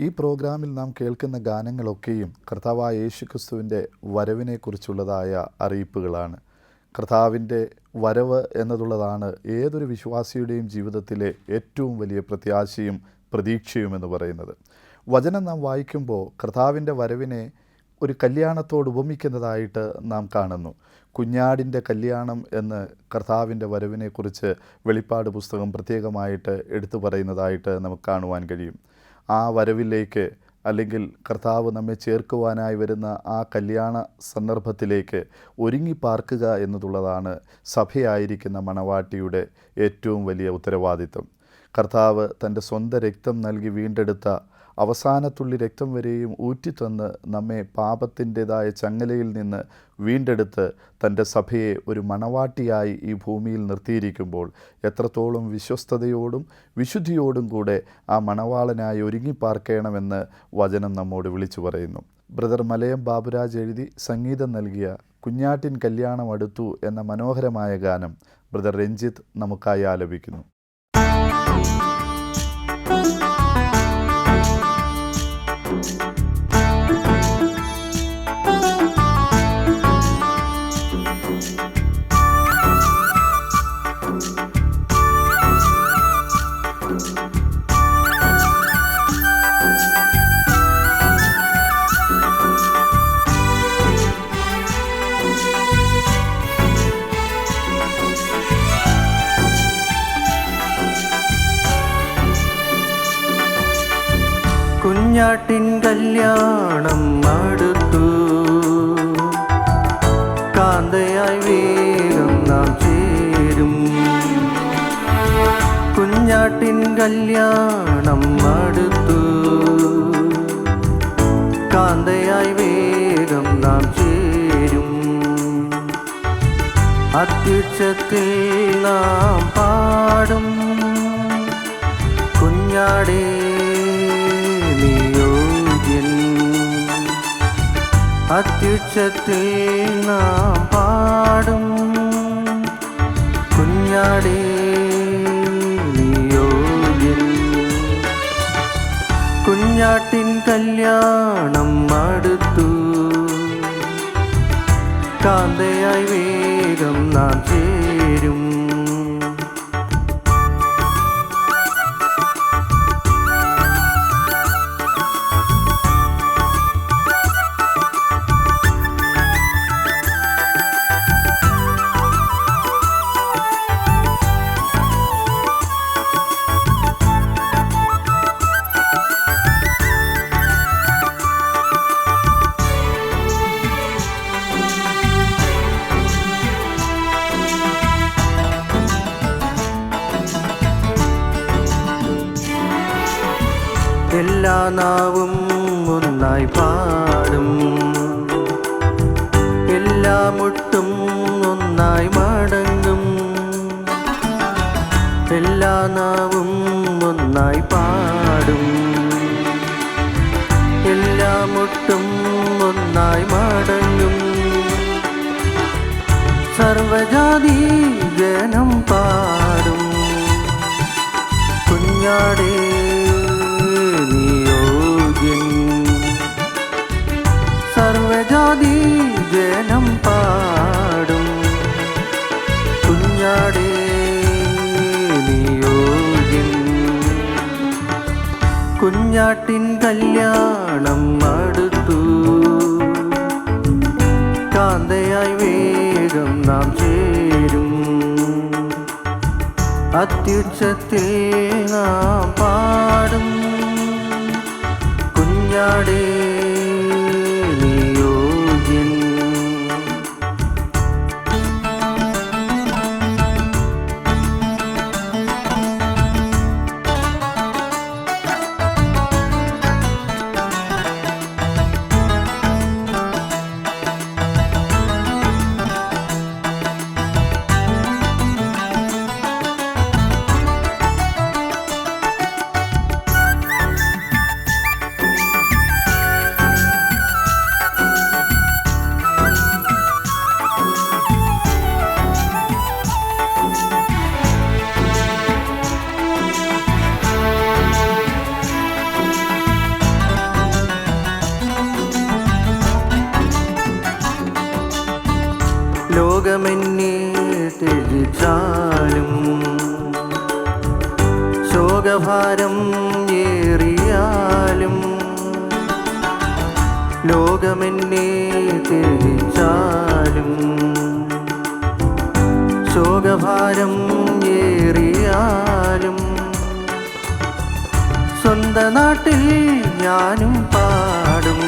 ഈ പ്രോഗ്രാമിൽ നാം കേൾക്കുന്ന ഗാനങ്ങളൊക്കെയും കർത്താവായ യേശുക്രിസ്തുവിൻ്റെ വരവിനെക്കുറിച്ചുള്ളതായ അറിയിപ്പുകളാണ്. കർത്താവിൻ്റെ വരവ് എന്നതുള്ളതാണ് ഏതൊരു വിശ്വാസിയുടെയും ജീവിതത്തിലെ ഏറ്റവും വലിയ പ്രത്യാശയും പ്രതീക്ഷയും എന്ന് പറയുന്നത്. വചനം നാം വായിക്കുമ്പോൾ കർത്താവിൻ്റെ വരവിനെ ഒരു കല്യാണത്തോട് ഉപമിക്കുന്നതായിട്ട് നാം കാണുന്നു. കുഞ്ഞാടിൻ്റെ കല്യാണം എന്ന് കർത്താവിൻ്റെ വരവിനെക്കുറിച്ച് വെളിപ്പാട് പുസ്തകം പ്രത്യേകമായിട്ട് എടുത്തു പറയുന്നതായിട്ട് നമുക്ക് കാണുവാൻ കഴിയും. ആ വരവിലേക്ക് അല്ലെങ്കിൽ കർത്താവ് നമ്മെ ചേർക്കുവാനായി വരുന്ന ആ കല്യാണ സന്ദർഭത്തിലേക്ക് ഒരുങ്ങി പാർക്കുക എന്നതുള്ളതാണ് സഭയായിരിക്കുന്ന മണവാട്ടിയുടെ ഏറ്റവും വലിയ ഉത്തരവാദിത്വം. കർത്താവ് തൻ്റെ സ്വന്തം രക്തം നൽകി വീണ്ടെടുത്ത അവസാനത്തുള്ളി രക്തം വരെയും ഊറ്റിത്തന്ന് നമ്മെ പാപത്തിൻ്റെതായ ചങ്ങലയിൽ നിന്ന് വീണ്ടെടുത്ത് തൻ്റെ സഭയെ ഒരു മണവാട്ടിയായി ഈ ഭൂമിയിൽ നിർത്തിയിരിക്കുമ്പോൾ എത്രത്തോളം വിശ്വസ്തയോടും വിശുദ്ധിയോടും കൂടെ ആ മണവാളനായി ഒരുങ്ങിപ്പാർക്കണമെന്ന് വചനം നമ്മോട് വിളിച്ചു പറയുന്നു. ബ്രദർ മലയം ബാബുരാജ് എഴുതി സംഗീതം നൽകിയ കുഞ്ഞാട്ടിൻ കല്യാണം അടുത്തു എന്ന മനോഹരമായ ഗാനം ബ്രദർ രഞ്ജിത്ത് നമുക്കായി ആലപിക്കുന്നു. കുഞ്ഞാട്ടിൻ കല്യാണം അടുത്തു, കാന്തയായി വേഗം നാം ചേരും. കുഞ്ഞാട്ടിൻ കല്യാണം അടുത്തു, കാന്തയായി വേഗം നാം ചേരും. അത്യുച്ചത്തിൽ നാം പാടും, കുഞ്ഞാടേ അത്യുച്ചത്തിൽ നാം പാടും, കുഞ്ഞാടേ നീയോഗ്യൻ. കുഞ്ഞാട്ടിൻ കല്യാണം അടുത്തു, കാന്തയായി വേഗം നാം ചേരും. എല്ലാ നാവും ഒന്നായി പാടും, എല്ലാ മുട്ടും ഒന്നായി മടങ്ങും. എല്ലാ നാവും ഒന്നായി പാടും, എല്ലാ മുട്ടും ഒന്നായി മടങ്ങും. സർവജാതി ജനം പാടും, കുഞ്ഞാടേ നീയോഗ്യൻ. സർവജാതി ജനം പാടും, കുഞ്ഞാടേ നീയോഗ്യൻ. കുഞ്ഞാട്ടിൻ കല്യാണം അടുത്തു, കാന്തയായി വേഗം നാം ചേരും. അത്യുച്ചത്തിൽ നാം പാടും, കുഞ്ഞാടേ നീയോഗ്യൻ. ലോകമെന്നെ ത്യജിച്ചാലും ശോകഭാരം ഏറിയാലും ലോകമെന്നെ ത്യജിച്ചാലും ശോകഭാരം ഏറിയാലും സ്വന്ത നാട്ടിൽ ഞാനും പാടും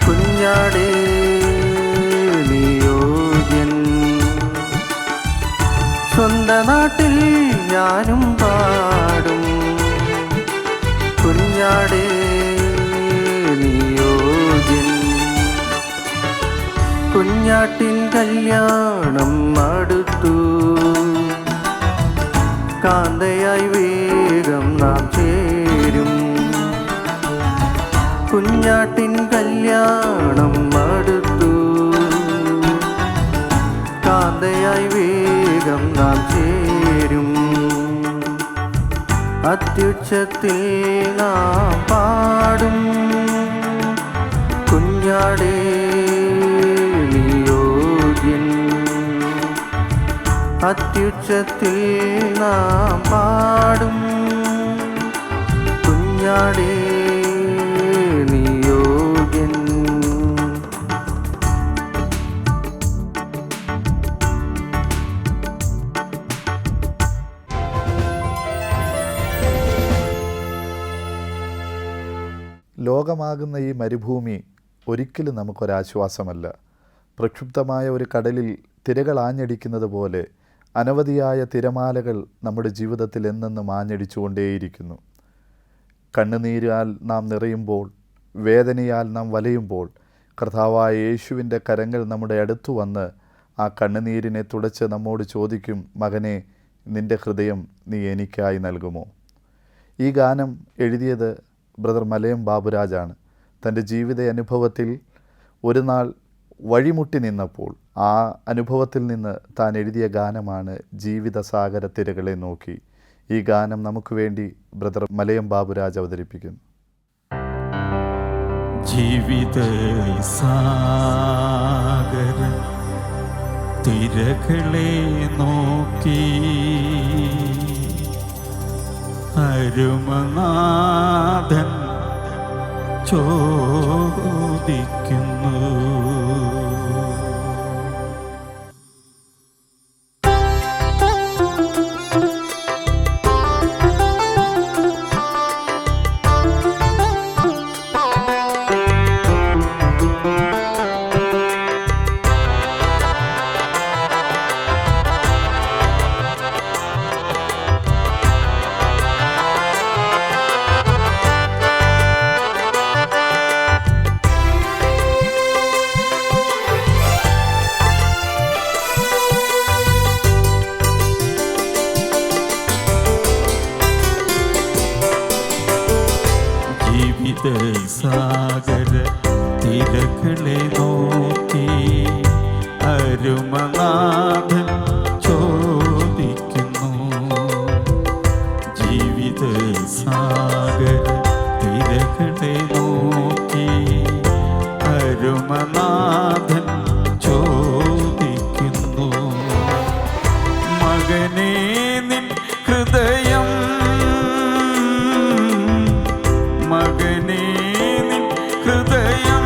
കുഞ്ഞാടേ നിയോഗ്യൻ സ്വന്ത നാട്ടിൽ ഞാനും പാടും കുഞ്ഞാടേ നിയോഗ്യൻ കുഞ്ഞാട്ടിൻ കല്യാണം അടുത്തു കാന്തയായി വേഗം നാം ചേരും കുഞ്ഞാട്ടിൻ കല്യാണം അടുത്തു കാന്തയായി വേഗം നാം ചേരും അത്യുച്ചത്തിൽ നാം പാടും കുഞ്ഞാടേ നിയോഗ്യൻ അത്യുച്ചത്തിൽ നാം പാടും കുഞ്ഞാടേ നിയോഗ്യൻ. ലോകമാകുന്ന ഈ മരുഭൂമി ഒരിക്കലും നമുക്കൊരാശ്വാസമല്ല. പ്രക്ഷുബ്ധമായ ഒരു കടലിൽ തിരകൾ ആഞ്ഞടിക്കുന്നത് പോലെ അനവധിയായ തിരമാലകൾ നമ്മുടെ ജീവിതത്തിൽ എന്നെന്നും ആഞ്ഞടിച്ചുകൊണ്ടേയിരിക്കുന്നു. കണ്ണുനീരാൽ നാം നിറയുമ്പോൾ, വേദനയാൽ നാം വലയുമ്പോൾ, കർത്താവായ യേശുവിൻ്റെ കരങ്ങൾ നമ്മുടെ അടുത്തു വന്ന് ആ കണ്ണുനീരിനെ തുടച്ച് നമ്മോട് ചോദിക്കും, മകനെ, നിൻ്റെ ഹൃദയം നീ എനിക്കായി നൽകുമോ? ഈ ഗാനം എഴുതിയത് ബ്രദർ മലയം ബാബുരാജാണ്. തൻ്റെ ജീവിത അനുഭവത്തിൽ ഒരു നാൾ വഴിമുട്ടി നിന്നപ്പോൾ ആ അനുഭവത്തിൽ നിന്ന് താൻ എഴുതിയ ഗാനമാണ് ജീവിതസാഗര തിരകളെ നോക്കി. ഈ ഗാനം നമുക്ക് വേണ്ടി ബ്രദർ മലയം ബാബുരാജ് അവതരിപ്പിക്കുന്നു. ജീവിത സാഗര തിരകളെ നോക്കി അരുമനാഥൻ ചോദിക്കുന്നു, സാഗര തിരകളെ നോക്കി അരുമനാഥൻ ചോദിക്കുന്നു. ജീവിത സാഗര തിരകളെ നോക്കി അരുമനാഥൻ ചോദിക്കുന്നു, മകനേ, നിൻ ഹൃദയം, മകനേ, നിൻ ഹൃദയം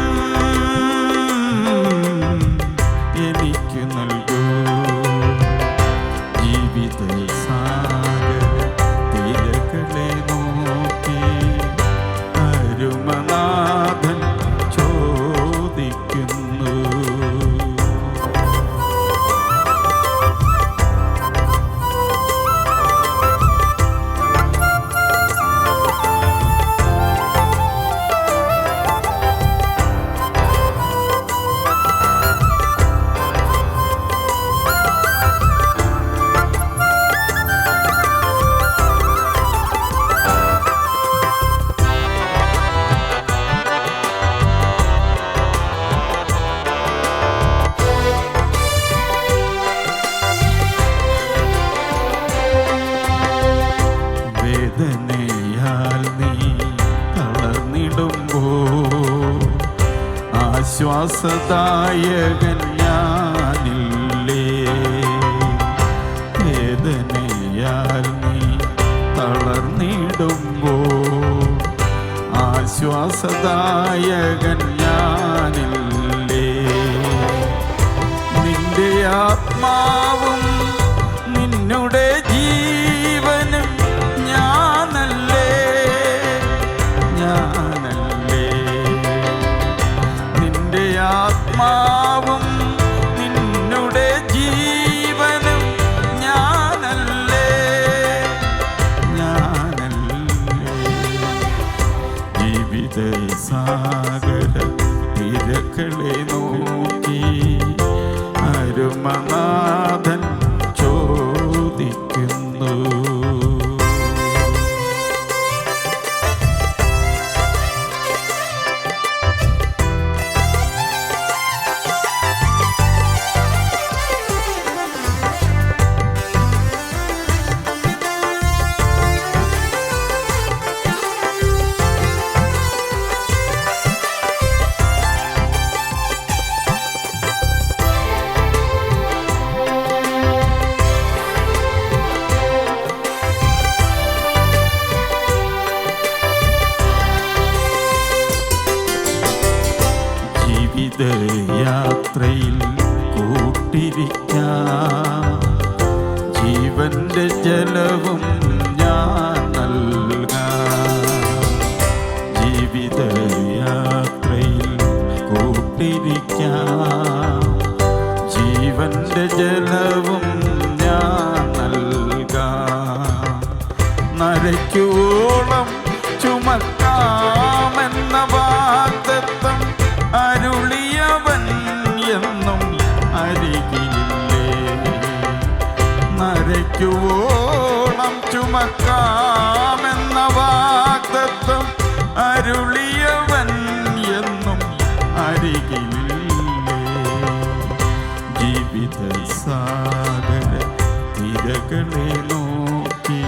എനിക്ക് നൽകൂ. ആശ്വാസദായകൻ ഞാനില്ലേ. വേദനയാൽ നീ തളർന്നിടുമ്പോൾ ആശ്വാസദായകൻ ഞാനില്ലേ. നിന്റെ ആത്മാവും നിന്നുടെ ജീവനും ഞാനല്ലേ, ഞാനല്ലേ. നിന്റെ ആത്മാവും നിന്നുടെ ജീവനും ഞാനല്ലേ, ഞാനല്ലേ. ജീവിത സാഗര തിരകളെ നോക്കി അരുമനാഥൻ ചോദിക്കുന്നു. യാത്രയിൽ കൂട്ടിരിക്കാം ജീവന്റെ ജലവും ഞാൻ നൽകാം. ജീവിതയാത്രയിൽ കൂട്ടിരിക്കാം ജീവന്റെ ജലവും ഞാൻ നൽകാം. നരയ്ക്കോളം ചുമക്കാമെന്ന വാഗ്ദത്തം അരുളിയവൻ എന്നും അരികിലില്ലേ. നരയ്ക്കുവോളം ചുമക്കാമെന്ന വാഗ്ദത്തം അരുളിയവൻ എന്നും അരികിലില്ലേ. ജീവിത സാഗര തിരകളെ നോക്കി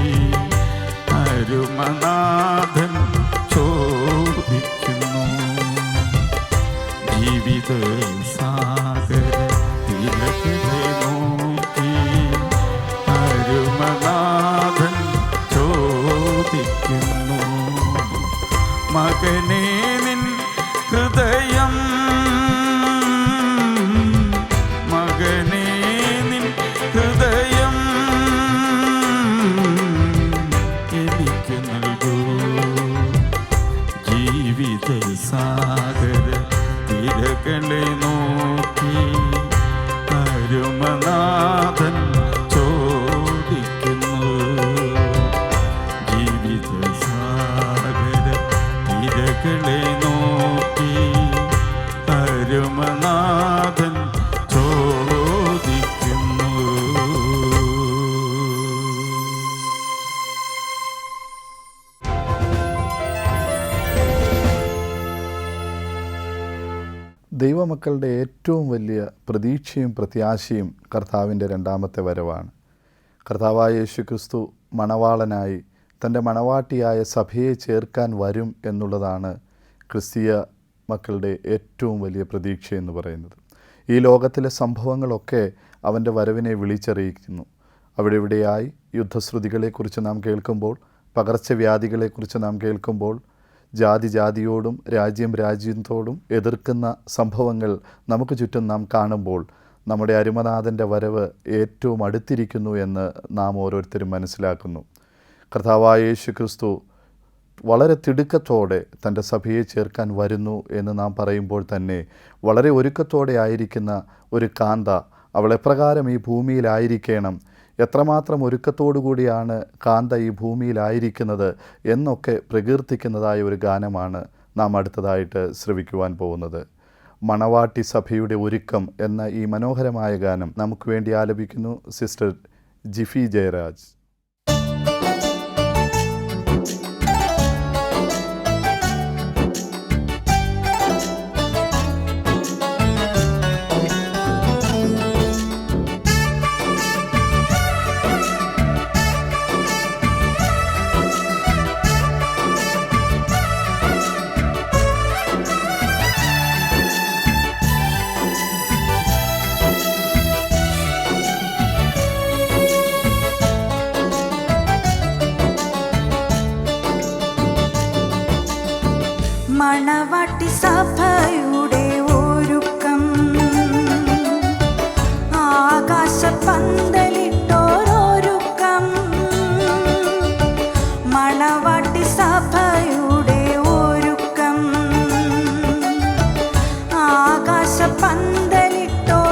അരുമനാഥൻ ചോദിക്കുന്നു. ജീവിത സാഗര തിരകളെ നോക്കി അരുമനാഥൻ ചോദിക്കുന്നു. മകനേ നിൻ ഹൃദയം, മകനേ നിൻ ഹൃദയം എനിക്ക് നൽകൂ. ജീവിത സാഗര തിരകളെ നോക്കി അരുമനാഥൻ ചോദിക്കുന്നു. ജീവിത സാഗര തിരകളെ നോക്കി അരുമനാഥൻ ചോദിക്കുന്നു. ദൈവമക്കളുടെ ഏറ്റവും വലിയ പ്രതീക്ഷയും പ്രത്യാശയും കർത്താവിൻ്റെ രണ്ടാമത്തെ വരവാണ്. കർത്താവായ യേശുക്രിസ്തു മണവാളനായി തൻ്റെ മണവാട്ടിയായ സഭയെ ചേർക്കാൻ വരും എന്നുള്ളതാണ് ക്രിസ്തീയ മക്കളുടെ ഏറ്റവും വലിയ പ്രതീക്ഷയെന്ന് പറയുന്നത്. ഈ ലോകത്തിലെ സംഭവങ്ങളൊക്കെ അവൻ്റെ വരവിനെ വിളിച്ചറിയിക്കുന്നു. അവിടെ ഇവിടെയായി യുദ്ധശ്രുതികളെക്കുറിച്ച് നാം കേൾക്കുമ്പോൾ, പകർച്ചവ്യാധികളെക്കുറിച്ച് നാം കേൾക്കുമ്പോൾ, ജാതി ജാതിയോടും രാജ്യം രാജ്യത്തോടും എതിർക്കുന്ന സംഭവങ്ങൾ നമുക്ക് ചുറ്റും നാം കാണുമ്പോൾ നമ്മുടെ അരുമനാഥൻ്റെ വരവ് ഏറ്റവും അടുത്തിരിക്കുന്നു എന്ന് നാം ഓരോരുത്തരും മനസ്സിലാക്കുന്നു. കർത്താവായ യേശുക്രിസ്തു വളരെ തിടുക്കത്തോടെ തൻ്റെ സഭയെ ചേർക്കാൻ വരുന്നു എന്ന് നാം പറയുമ്പോൾ തന്നെ വളരെ ഒരുക്കത്തോടെ ആയിരിക്കുന്ന ഒരു കാന്ത അവൾ എപ്രകാരം ഈ ഭൂമിയിലായിരിക്കണം, എത്രമാത്രം ഒരുക്കത്തോടു കൂടിയാണ് കാന്ത ഈ ഭൂമിയിലായിരിക്കുന്നത് എന്നൊക്കെ പ്രകീർത്തിക്കുന്നതായ ഒരു ഗാനമാണ് നാം അടുത്തതായിട്ട് ശ്രവിക്കുവാൻ പോകുന്നത്. മണവാട്ടി സഭയുടെ ഒരുക്കം എന്ന ഈ മനോഹരമായ ഗാനം നമുക്ക് വേണ്ടി ആലപിക്കുന്നു സിസ്റ്റർ ജിഫി ജയരാജ്. പന്തലിട്ടോരൊരുക്കം.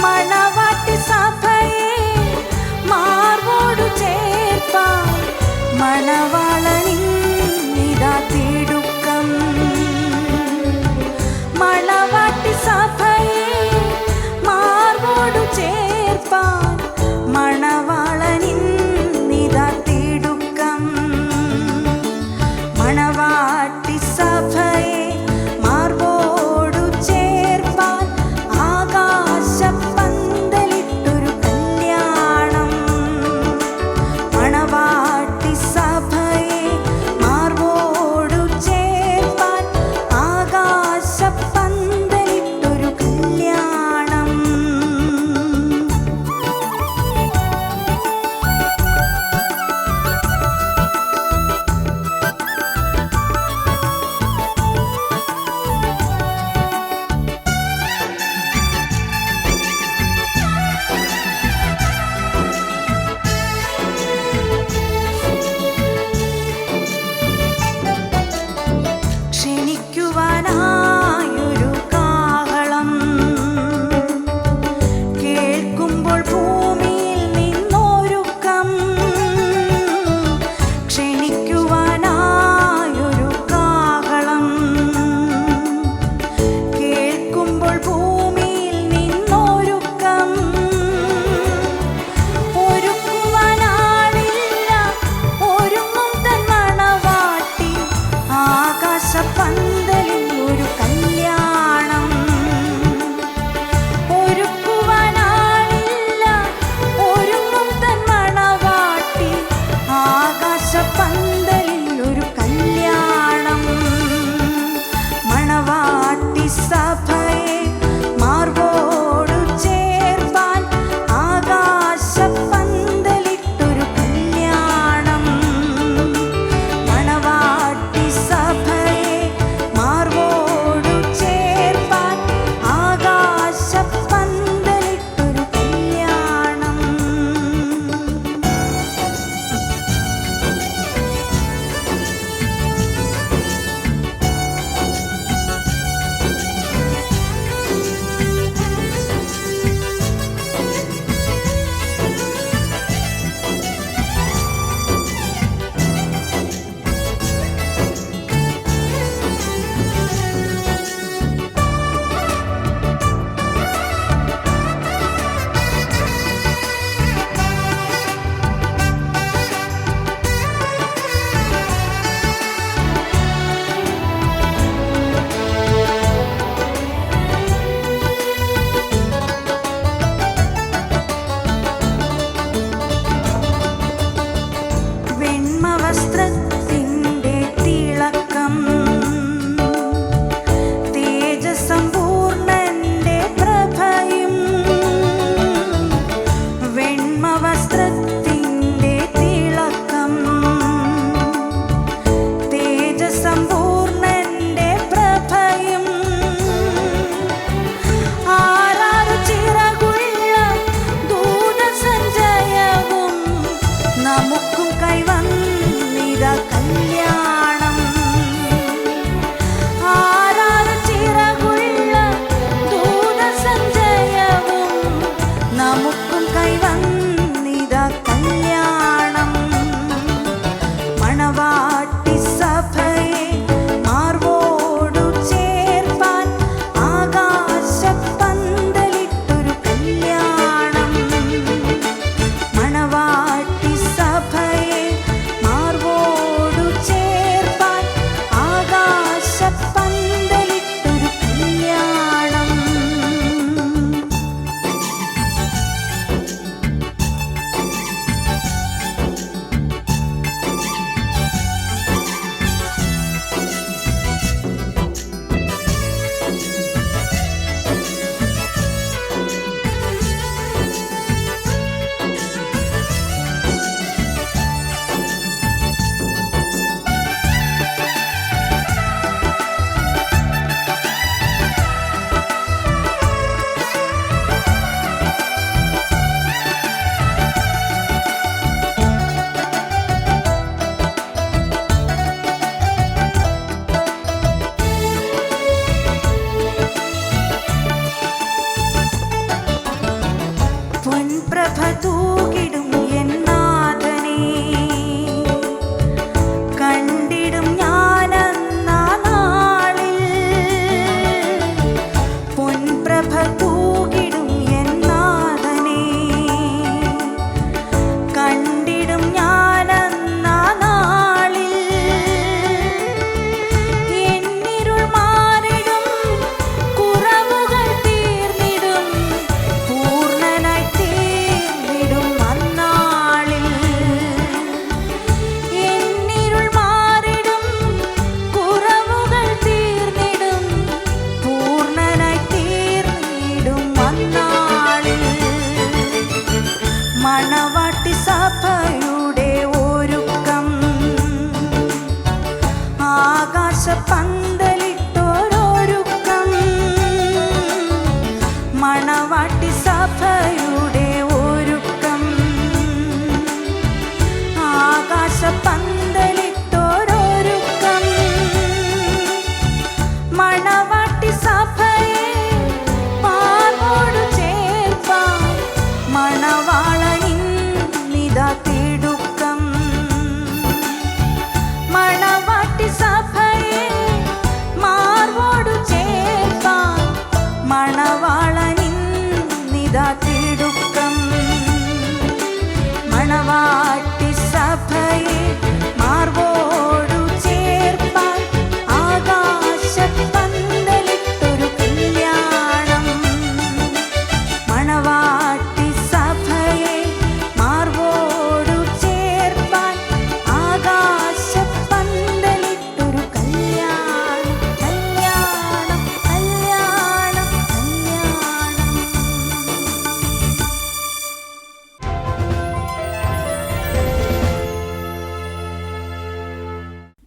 മണവാട്ടി സഭയെ മാർവോടു ചേർപ്പാൻ മണവാളനിന്നിതാ തിടുക്കം. മണവാട്ടി സഭയെ മാർവോടു ചേർപ്പാൻ മണവാളനിന്നിതാ തിടുക്കം. മണവാട്ടി സഭയെ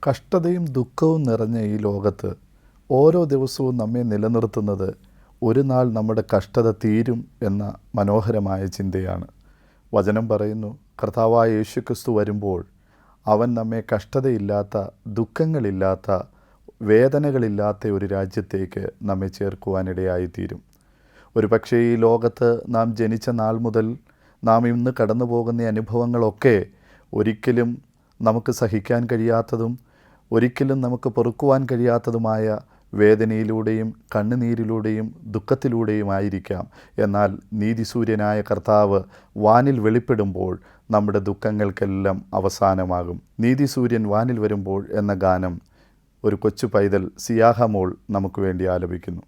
കഷ്ടതയും ദുഃഖവും നിറഞ്ഞ ഈ ലോകത്ത് ഓരോ ദിവസവും നമ്മെ നിലനിർത്തുന്നത് ഒരു നാൾ നമ്മുടെ കഷ്ടത തീരും എന്ന മനോഹരമായ ചിന്തയാണ്. വചനം പറയുന്നു, കർത്താവായ യേശുക്രിസ്തു വരുമ്പോൾ അവൻ നമ്മെ കഷ്ടതയില്ലാത്ത, ദുഃഖങ്ങളില്ലാത്ത, വേദനകളില്ലാത്ത ഒരു രാജ്യത്തേക്ക് നമ്മെ ചേർക്കുവാനിടയായിത്തീരും. ഒരു പക്ഷേ ഈ ലോകത്ത് നാം ജനിച്ച നാൾ മുതൽ നാം ഇന്ന് കടന്നു പോകുന്ന അനുഭവങ്ങളൊക്കെ ഒരിക്കലും നമുക്ക് സഹിക്കാൻ കഴിയാത്തതും ഒരിക്കലും നമുക്ക് പൊറുക്കുവാൻ കഴിയാത്തതുമായ വേദനയിലൂടെയും കണ്ണുനീരിലൂടെയും ദുഃഖത്തിലൂടെയുമായിരിക്കാം. എന്നാൽ നീതിസൂര്യനായ കർത്താവ് വാനിൽ വെളിപ്പെടുമ്പോൾ നമ്മുടെ ദുഃഖങ്ങൾക്കെല്ലാം അവസാനമാകും. നീതിസൂര്യൻ വാനിൽ വരുമ്പോൾ എന്ന ഗാനം ഒരു കൊച്ചു പൈതൽ സിയാഹ മോൾ നമുക്ക് വേണ്ടി ആലപിക്കുന്നു.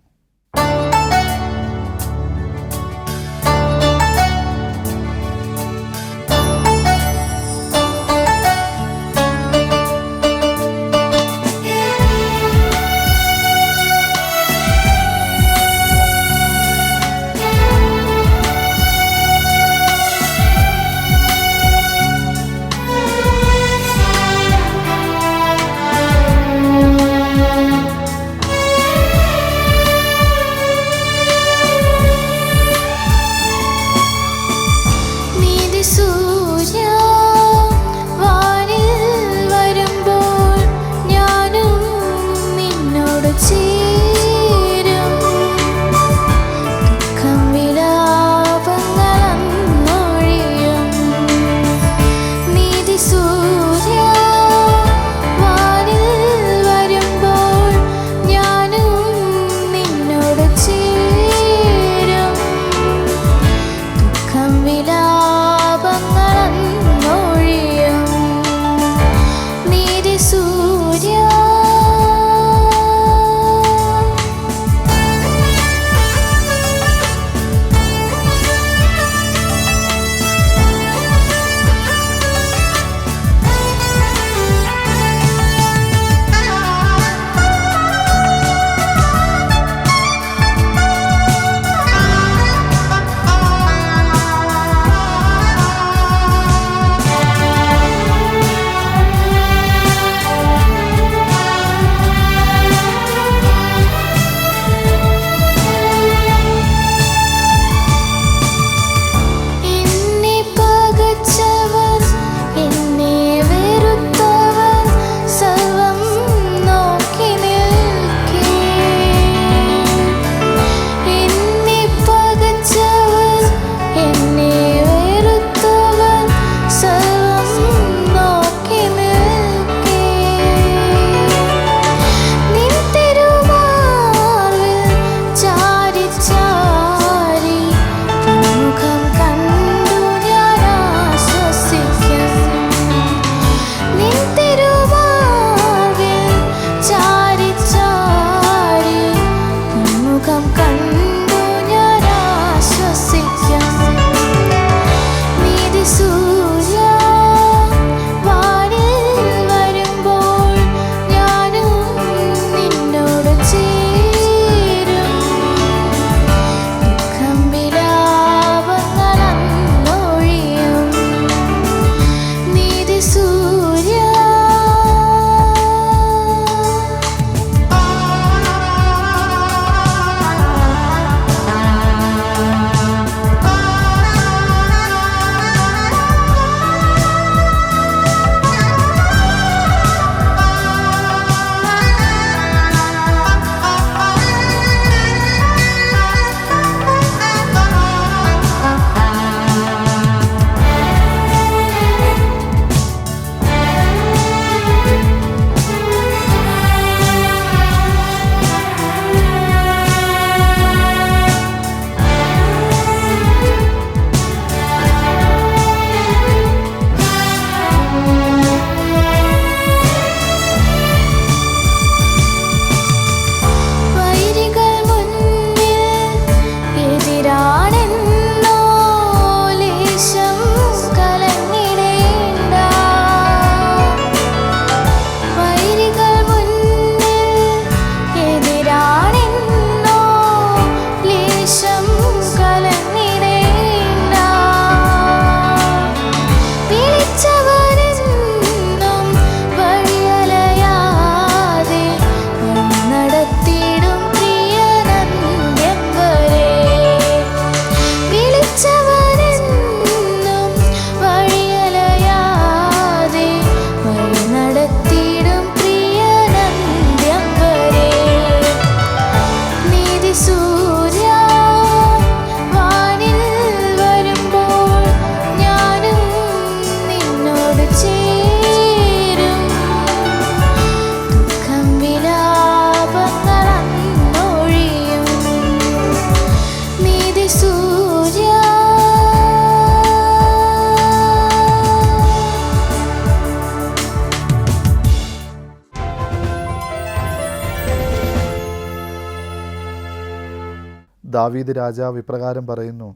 ദാവീദ് രാജാവ് ഇപ്രകാരം പറയുന്നു,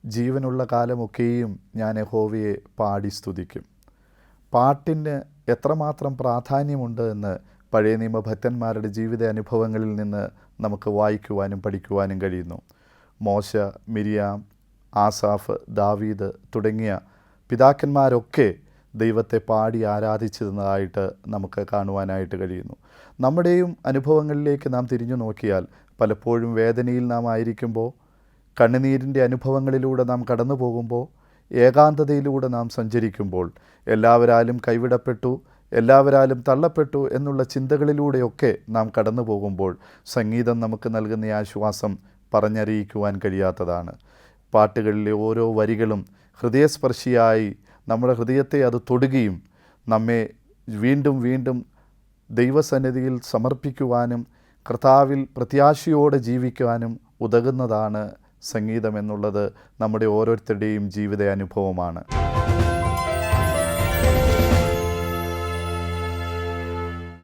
ജീവനുള്ള കാലമൊക്കെയും ഞാൻ യഹോവയെ പാടി സ്തുതിക്കും. പാട്ടിന് എത്രമാത്രം പ്രാധാന്യമുണ്ട് എന്ന് പഴയ നിയമ ഭക്തന്മാരുടെ ജീവിത അനുഭവങ്ങളിൽ നിന്ന് നമുക്ക് വായിക്കുവാനും പഠിക്കുവാനും കഴിയുന്നു. മോശ, മിരിയാം, ആസാഫ്, ദാവീദ് തുടങ്ങിയ പിതാക്കന്മാരൊക്കെ ദൈവത്തെ പാടി ആരാധിച്ചിരുന്നതായിട്ട് നമുക്ക് കാണുവാനായിട്ട് കഴിയുന്നു. നമ്മുടെയും അനുഭവങ്ങളിലേക്ക് നാം തിരിഞ്ഞു നോക്കിയാൽ പലപ്പോഴും വേദനയിൽ നാം ആയിരിക്കുമ്പോൾ, കണ്ണുനീരിൻ്റെ അനുഭവങ്ങളിലൂടെ നാം കടന്നു പോകുമ്പോൾ, ഏകാന്തതയിലൂടെ നാം സഞ്ചരിക്കുമ്പോൾ, എല്ലാവരാലും കൈവിടപ്പെട്ടു, എല്ലാവരാലും തള്ളപ്പെട്ടു എന്നുള്ള ചിന്തകളിലൂടെയൊക്കെ നാം കടന്നു പോകുമ്പോൾ സംഗീതം നമുക്ക് നൽകുന്ന ആശ്വാസം പറഞ്ഞറിയിക്കുവാൻ കഴിയാത്തതാണ്. പാട്ടുകളിലെ ഓരോ വരികളും ഹൃദയസ്പർശിയായി നമ്മുടെ ഹൃദയത്തെ അത് തൊടുകയും നമ്മെ വീണ്ടും വീണ്ടും ദൈവസന്നിധിയിൽ സമർപ്പിക്കുവാനും കർത്താവിൽ പ്രത്യാശയോടെ ജീവിക്കുവാനും ഉതകുന്നതാണ് സംഗീതം എന്നുള്ളത് നമ്മുടെ ഓരോരുത്തരുടെയും ജീവിത അനുഭവമാണ്.